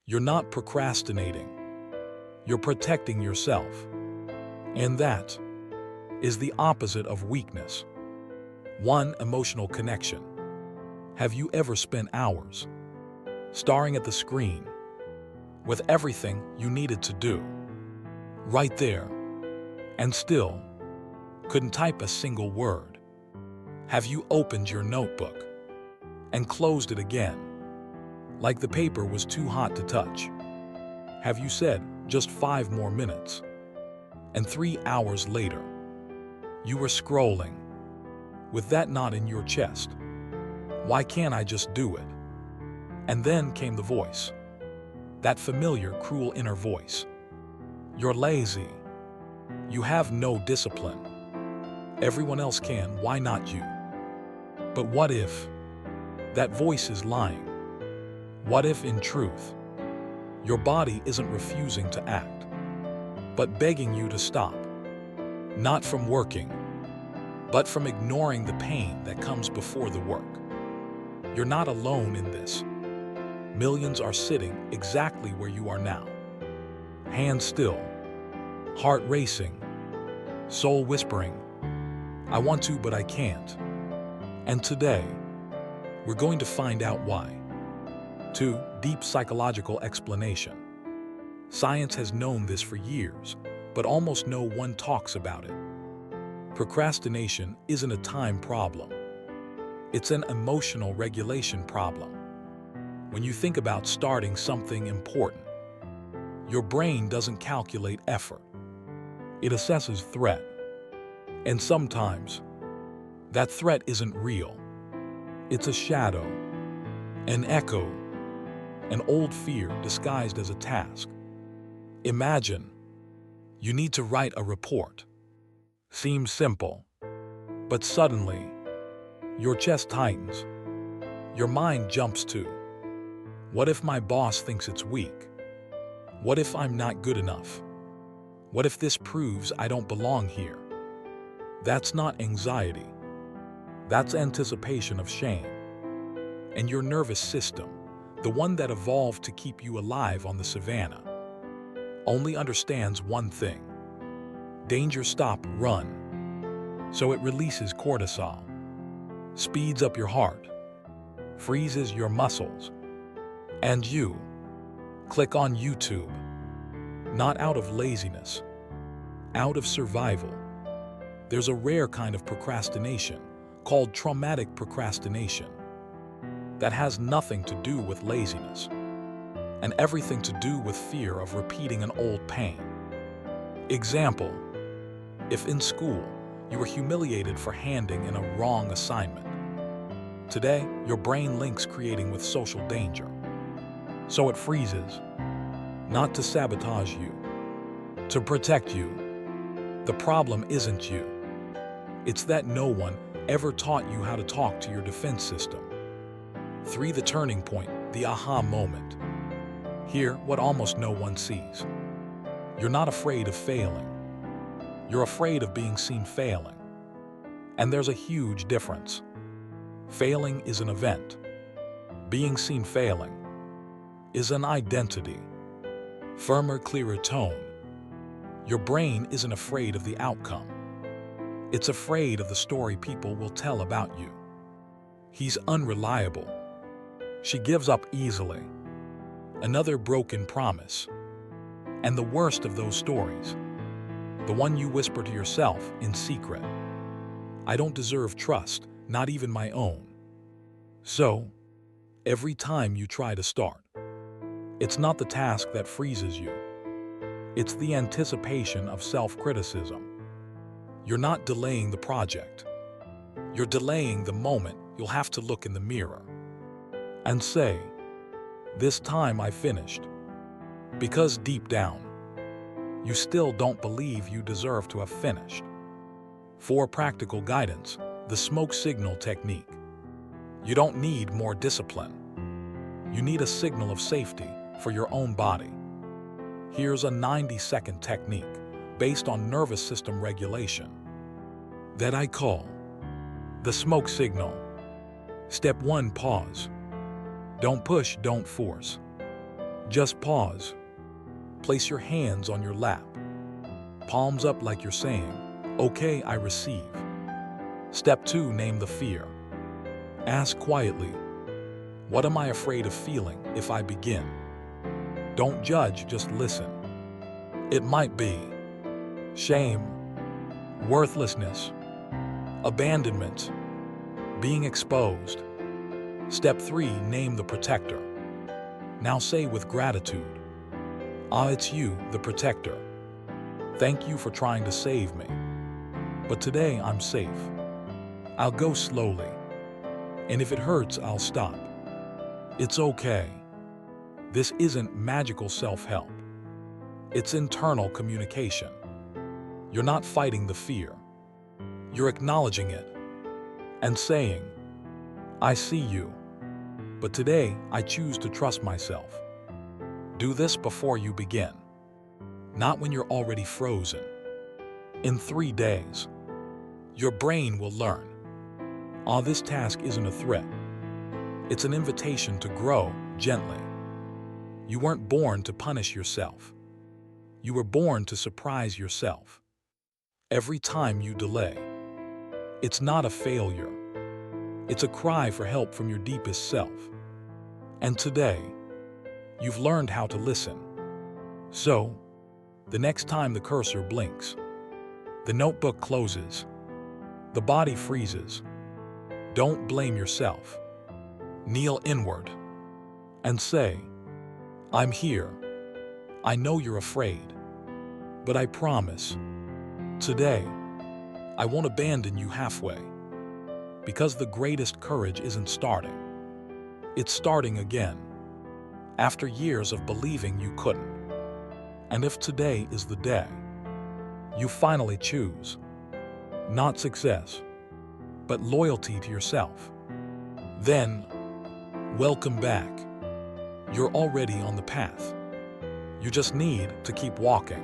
You're not procrastinating. You're protecting yourself. And that is the opposite of weakness. 1. Emotional connection. Have you ever spent hours staring at the screen with everything you needed to do right there and still couldn't type a single word? Have you opened your notebook and closed it again like the paper was too hot to touch? Have you said, just 5 more minutes, and 3 hours later, you were scrolling with that knot in your chest? Why can't I just do it? And then came the voice, that familiar, cruel inner voice. You're lazy. You have no discipline. Everyone else can, why not you? But what if that voice is lying? What if, in truth, your body isn't refusing to act, but begging you to stop? Not from working, but from ignoring the pain that comes before the work. You're not alone in this. Millions are sitting exactly where you are now. Hands still, heart racing, soul whispering, I want to, but I can't. And today, we're going to find out why. 2. Deep psychological explanation. Science has known this for years, but almost no one talks about it. Procrastination isn't a time problem. It's an emotional regulation problem. When you think about starting something important, your brain doesn't calculate effort. It assesses threat. And sometimes, that threat isn't real. It's a shadow, an echo, an old fear disguised as a task. Imagine you need to write a report. Seems simple, but suddenly, your chest tightens. Your mind jumps to, what if my boss thinks it's weak? What if I'm not good enough? What if this proves I don't belong here? That's not anxiety. That's anticipation of shame. And your nervous system, the one that evolved to keep you alive on the savannah, only understands one thing: danger, stop, run. So it releases cortisol, speeds up your heart, freezes your muscles, and you click on YouTube, not out of laziness, out of survival. There's a rare kind of procrastination called traumatic procrastination that has nothing to do with laziness and everything to do with fear of repeating an old pain. Example: if in school you were humiliated for handing in a wrong assignment, today your brain links creating with social danger. So it freezes, not to sabotage you, to protect you. The problem isn't you. It's that no one ever taught you how to talk to your defense system. 3. The turning point, the aha moment. Here, what almost no one sees. You're not afraid of failing. You're afraid of being seen failing. And there's a huge difference. Failing is an event. Being seen failing is an identity. Firmer, clearer tone. Your brain isn't afraid of the outcome. It's afraid of the story people will tell about you. He's unreliable. She gives up easily. Another broken promise. And the worst of those stories, the one you whisper to yourself in secret: I don't deserve trust, not even my own. So, every time you try to start, it's not the task that freezes you. It's the anticipation of self-criticism. You're not delaying the project. You're delaying the moment you'll have to look in the mirror and say, this time I finished. Because deep down, you still don't believe you deserve to have finished. 4. Practical guidance, the smoke signal technique. You don't need more discipline. You need a signal of safety for your own body. Here's a 90-second technique based on nervous system regulation that I call the smoke signal. Step 1. Pause. Don't push, don't force. Just pause. Place your hands on your lap. Palms up like you're saying, "Okay, I receive." Step 2, name the fear. Ask quietly, "What am I afraid of feeling if I begin?" Don't judge, just listen. It might be shame, worthlessness, abandonment, being exposed. Step 3, name the protector. Now say with gratitude, "Ah, it's you, the protector. Thank you for trying to save me. But today I'm safe. I'll go slowly. And if it hurts, I'll stop. It's okay." This isn't magical self-help. It's internal communication. You're not fighting the fear. You're acknowledging it and saying, "I see you, but today I choose to trust myself." Do this before you begin, not when you're already frozen. In 3 days, your brain will learn, "Ah, this task isn't a threat. It's an invitation to grow gently." You weren't born to punish yourself. You were born to surprise yourself. Every time you delay, it's not a failure. It's a cry for help from your deepest self. And today, you've learned how to listen. So, the next time the cursor blinks, the notebook closes, the body freezes, don't blame yourself. Kneel inward and say, "I'm here. I know you're afraid, but I promise, today, I won't abandon you halfway." Because the greatest courage isn't starting. It's starting again, after years of believing you couldn't. And if today is the day you finally choose, not success, but loyalty to yourself, then welcome back. You're already on the path. You just need to keep walking.